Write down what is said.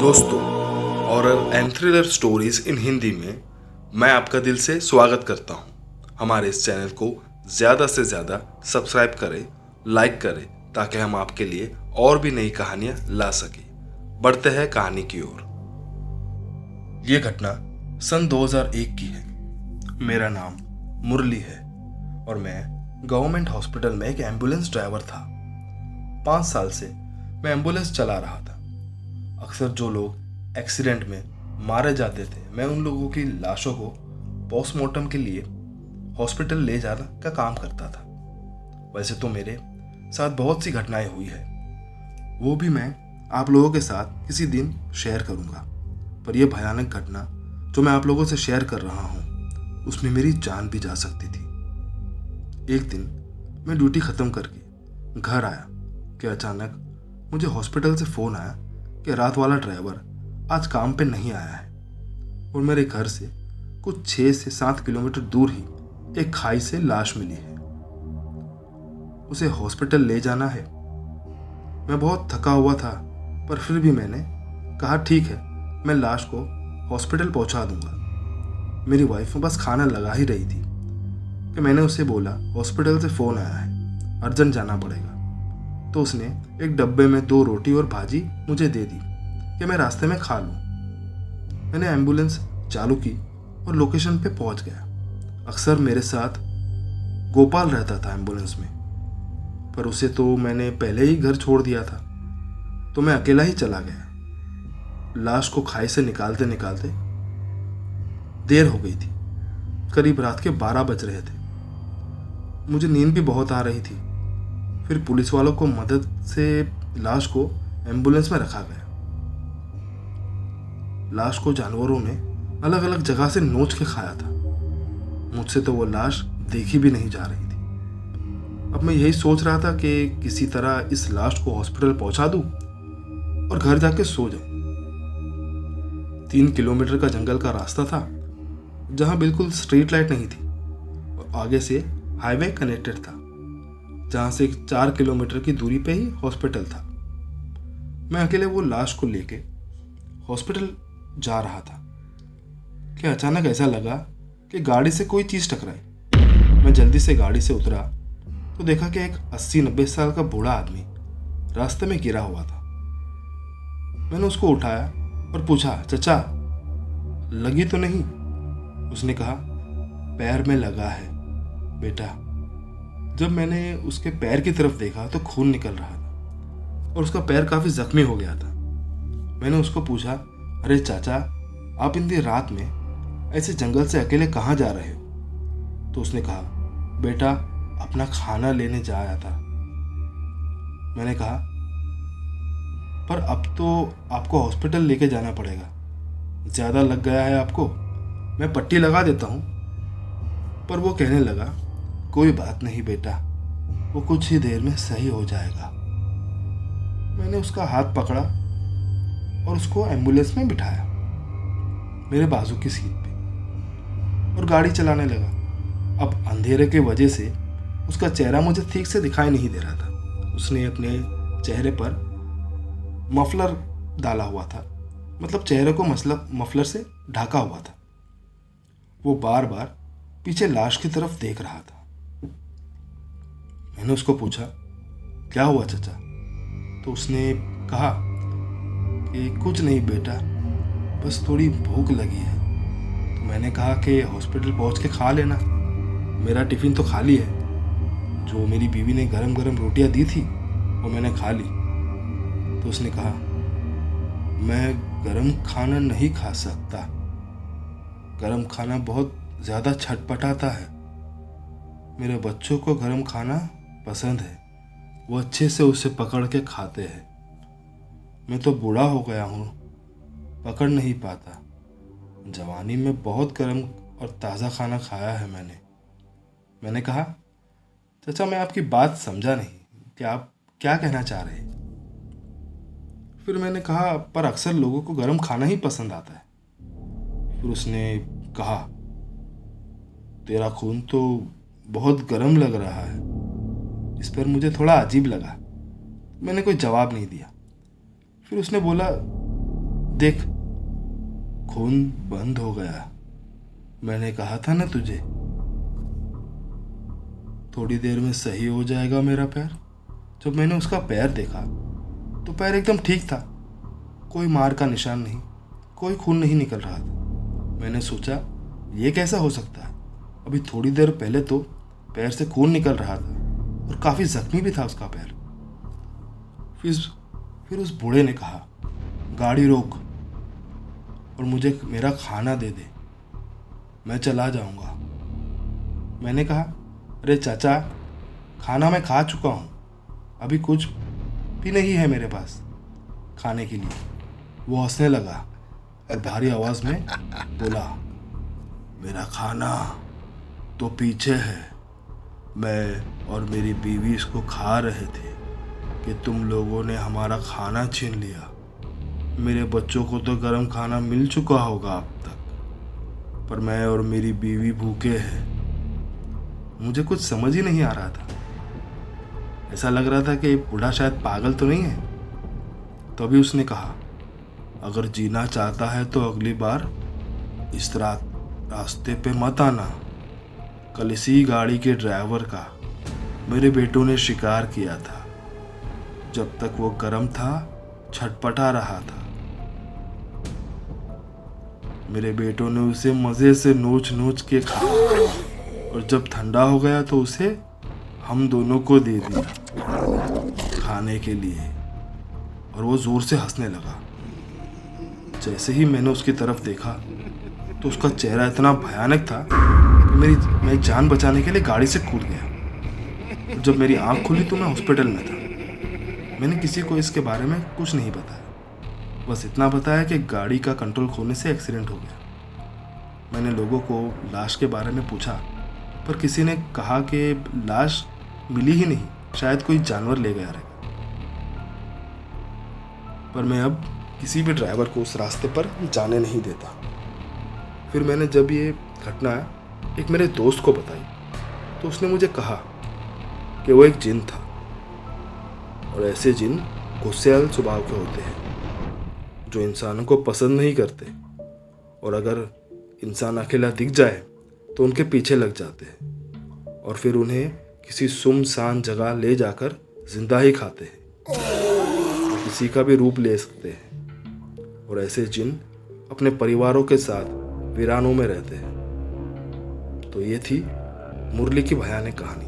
दोस्तों, horror and thriller stories in Hindi में मैं आपका दिल से स्वागत करता हूं। हमारे इस चैनल को ज़्यादा से ज़्यादा सब्सक्राइब करें, लाइक करें ताकि हम आपके लिए और भी नई कहानियां ला सकें। बढ़ते हैं कहानी की ओर। ये घटना सन 2001 की है। मेरा नाम मुरली है और मैं गवर्नमेंट हॉस्पिटल में एक एम्बुलेंस ड्राइवर था। 5 साल से मैं एम्बुलेंस चला रहा था। अक्सर जो लोग एक्सीडेंट में मारे जाते थे, मैं उन लोगों की लाशों को पोस्टमार्टम के लिए हॉस्पिटल ले जाना का काम करता था। वैसे तो मेरे साथ बहुत सी घटनाएं हुई है, वो भी मैं आप लोगों के साथ किसी दिन शेयर करूंगा। पर यह भयानक घटना जो मैं आप लोगों से शेयर कर रहा हूँ, उसमें मेरी जान भी जा सकती थी। एक दिन मैं ड्यूटी ख़त्म करके घर आया कि अचानक मुझे हॉस्पिटल से फ़ोन आया कि रात वाला ड्राइवर आज काम पे नहीं आया है और मेरे घर से कुछ 6 से 7 किलोमीटर दूर ही एक खाई से लाश मिली है। उसे हॉस्पिटल ले जाना है। मैं बहुत थका हुआ था, पर फिर भी मैंने कहा ठीक है, मैं लाश को हॉस्पिटल पहुंचा दूंगा। मेरी वाइफ बस खाना लगा ही रही थी कि मैंने उसे बोला हॉस्पिटल से फ़ोन आया है, अर्जेंट जाना पड़ेगा। तो उसने एक डब्बे में 2 रोटी और भाजी मुझे दे दी कि मैं रास्ते में खा लूँ। मैंने एम्बुलेंस चालू की और लोकेशन पे पहुंच गया। अक्सर मेरे साथ गोपाल रहता था एम्बुलेंस में, पर उसे तो मैंने पहले ही घर छोड़ दिया था, तो मैं अकेला ही चला गया। लाश को खाई से निकालते निकालते देर हो गई थी। करीब रात के 12 बज रहे थे। मुझे नींद भी बहुत आ रही थी। फिर पुलिस वालों को मदद से लाश को एम्बुलेंस में रखा गया। लाश को जानवरों ने अलग अलग जगह से नोच के खाया था। मुझसे तो वो लाश देखी भी नहीं जा रही थी। अब मैं यही सोच रहा था कि किसी तरह इस लाश को हॉस्पिटल पहुंचा दूं और घर जाके सो जाऊं। 3 किलोमीटर का जंगल का रास्ता था, जहां बिल्कुल स्ट्रीट लाइट नहीं थी और आगे से हाईवे कनेक्टेड था, जहां से 4 किलोमीटर की दूरी पे ही हॉस्पिटल था। मैं अकेले वो लाश को लेके हॉस्पिटल जा रहा था कि अचानक ऐसा लगा कि गाड़ी से कोई चीज़ टकराई। मैं जल्दी से गाड़ी से उतरा तो देखा कि एक 80-90 साल का बूढ़ा आदमी रास्ते में गिरा हुआ था। मैंने उसको उठाया और पूछा, चचा लगी तो नहीं? उसने कहा, पैर में लगा है बेटा। जब मैंने उसके पैर की तरफ देखा तो खून निकल रहा था और उसका पैर काफ़ी जख्मी हो गया था। मैंने उसको पूछा, अरे चाचा, आप इतनी रात में ऐसे जंगल से अकेले कहाँ जा रहे हो? तो उसने कहा, बेटा अपना खाना लेने जा आया था। मैंने कहा, पर अब तो आपको हॉस्पिटल लेके जाना पड़ेगा, ज़्यादा लग गया है आपको, मैं पट्टी लगा देता हूँ। पर वो कहने लगा, कोई बात नहीं बेटा, वो कुछ ही देर में सही हो जाएगा। मैंने उसका हाथ पकड़ा और उसको एम्बुलेंस में बिठाया मेरे बाजू की सीट पे और गाड़ी चलाने लगा। अब अंधेरे के वजह से उसका चेहरा मुझे ठीक से दिखाई नहीं दे रहा था। उसने अपने चेहरे पर मफलर डाला हुआ था, मतलब चेहरे को मफलर से ढका हुआ था। वो बार बार पीछे लाश की तरफ देख रहा था। मैंने उसको पूछा, क्या हुआ चाचा? तो उसने कहा कि कुछ नहीं बेटा, बस थोड़ी भूख लगी है। तो मैंने कहा कि हॉस्पिटल पहुंच के खा लेना, मेरा टिफ़िन तो खाली है। जो मेरी बीवी ने गरम गरम रोटियां दी थी वो मैंने खा ली। तो उसने कहा, मैं गरम खाना नहीं खा सकता, गरम खाना बहुत ज़्यादा छटपटाता है। मेरे बच्चों को गरम खाना पसंद है, वो अच्छे से उसे पकड़ के खाते हैं। मैं तो बूढ़ा हो गया हूँ, पकड़ नहीं पाता। जवानी में बहुत गर्म और ताज़ा खाना खाया है मैंने कहा, चाचा मैं आपकी बात समझा नहीं कि आप क्या कहना चाह रहे हैं। फिर मैंने कहा, पर अक्सर लोगों को गर्म खाना ही पसंद आता है। फिर उसने कहा, तेरा खून तो बहुत गर्म लग रहा है। इस पर मुझे थोड़ा अजीब लगा। मैंने कोई जवाब नहीं दिया। फिर उसने बोला, देख, खून बंद हो गया। मैंने कहा था ना तुझे, थोड़ी देर में सही हो जाएगा मेरा पैर। जब मैंने उसका पैर देखा तो पैर एकदम ठीक था, कोई मार का निशान नहीं, कोई खून नहीं निकल रहा था। मैंने सोचा ये कैसा हो सकता है, अभी थोड़ी देर पहले तो पैर से खून निकल रहा था और काफ़ी जख्मी भी था उसका पैर। फिर उस बूढ़े ने कहा, गाड़ी रोक और मुझे मेरा खाना दे दे, मैं चला जाऊंगा। मैंने कहा, अरे चाचा, खाना मैं खा चुका हूँ, अभी कुछ भी नहीं है मेरे पास खाने के लिए। वो हंसने लगा और भारी आवाज़ में बोला, मेरा खाना तो पीछे है, मैं और मेरी बीवी इसको खा रहे थे कि तुम लोगों ने हमारा खाना छीन लिया। मेरे बच्चों को तो गर्म खाना मिल चुका होगा अब तक, पर मैं और मेरी बीवी भूखे हैं। मुझे कुछ समझ ही नहीं आ रहा था। ऐसा लग रहा था कि बूढ़ा शायद पागल तो नहीं है। तभी उसने कहा, अगर जीना चाहता है तो अगली बार इस रास्ते पे मत आना। कल इसी गाड़ी के ड्राइवर का मेरे बेटों ने शिकार किया था। जब तक वो गर्म था छटपटा रहा था। मेरे बेटों ने उसे मज़े से नोच नोच के खाया और जब ठंडा हो गया तो उसे हम दोनों को दे दिया खाने के लिए। और वो ज़ोर से हंसने लगा। जैसे ही मैंने उसकी तरफ देखा तो उसका चेहरा इतना भयानक था कि मैं जान बचाने के लिए गाड़ी से कूद गया। जब मेरी आंख खुली तो मैं हॉस्पिटल में था। मैंने किसी को इसके बारे में कुछ नहीं बताया, बस इतना बताया कि गाड़ी का कंट्रोल खोने से एक्सीडेंट हो गया। मैंने लोगों को लाश के बारे में पूछा, पर किसी ने कहा कि लाश मिली ही नहीं, शायद कोई जानवर ले गया रहेगा। पर मैं अब किसी भी ड्राइवर को उस रास्ते पर जाने नहीं देता। फिर मैंने जब ये घटना एक मेरे दोस्त को बताई तो उसने मुझे कहा कि वो एक जिन था और ऐसे जिन गुस्सैल स्वभाव के होते हैं जो इंसानों को पसंद नहीं करते, और अगर इंसान अकेला दिख जाए तो उनके पीछे लग जाते हैं और फिर उन्हें किसी सुनसान जगह ले जाकर जिंदा ही खाते हैं। किसी का भी रूप ले सकते हैं और ऐसे जिन अपने परिवारों के साथ वीरानों में रहते हैं। तो ये थी मुरली की भयानक कहानी।